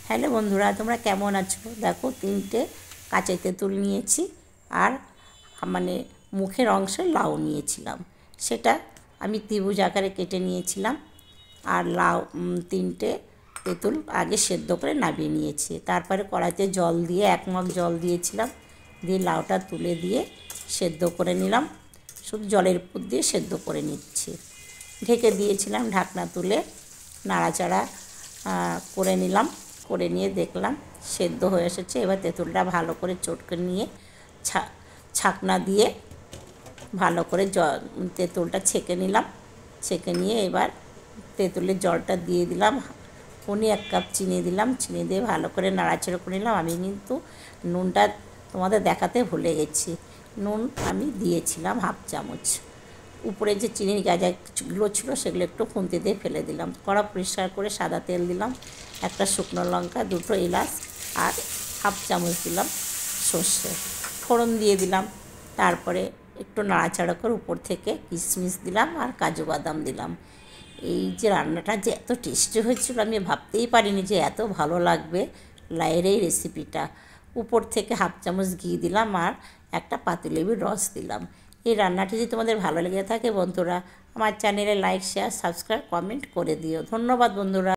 Hello বন্ধুরা, তোমরা কেমন আছো? দেখো, 3টে কাঁচা তেঁতুল নিয়েছি আর মানে মুখের অংশে লাউ নিয়েছিলাম। সেটা আমি ত্রিভুজ আকারে কেটে নিয়েছিলাম। আর লাউ 3টে তেঁতুল আগে সেদ্ধ করে নামিয়ে নিয়েছি। তারপরে কড়াইতে জল দিয়ে 1 মগ জল দিয়েছিলাম, দিয়ে লাউটা তুলে দিয়ে সেদ্ধ করে নিলাম। শুধু জলের উপর দিয়ে সেদ্ধ করে নিচ্ছি। ঢেকে দিয়েছিলাম, ঢাকনা তুলে নাড়াচাড়া করে নিলাম। করে নিয়ে দেখলাম সেদ্ধ হয়ে এসেছে। এবার তেঁতুলটা ভালো করে চটকে নিয়ে ছাকনা দিয়ে ভালো করে তেঁতুলটা ছেঁকে নিলাম। ছেঁকে নিয়ে এবার তেঁতুলের জলটা দিয়ে দিলাম। 1 কাপ চিনি দিলাম। চিনি দিয়ে ভালো করে নাড়াচাড়া করে নিলাম। আমি কিন্তু নুনটা তোমাদের দেখাতে ভুলে গেছি। নুন আমি দিয়েছিলাম 1/2 চামচ। উপরে যে চিনির গাজাগুলো ছিল সেগুলো একটু খুন্তি দিয়ে ফেলে দিলাম। কড়া পরিষ্কার করে সাদা তেল দিলাম, একটা শুকনো লঙ্কা, 2টো এলাচ আর 1/2 চামচ দিলাম সর্ষে ফোড়ন দিয়ে দিলাম। তারপরে একটু নাড়াচাড়া করে উপর থেকে কিশমিশ দিলাম আর কাজু বাদাম দিলাম। এই যে রান্নাটা যে এত টেস্টি হয়েছিল, আমি ভাবতেই পারিনি যে এত ভালো লাগবে লাউয়ের এই রেসিপিটা। উপর থেকে 1/2 চামচ ঘি দিলাম আর একটা পাতিলেবুর রস দিলাম। এই রান্নাটি যদি তোমাদের ভালো লেগে থাকে বন্ধুরা, আমার চ্যানেলে লাইক, শেয়ার, সাবস্ক্রাইব, কমেন্ট করে দিও। ধন্যবাদ বন্ধুরা।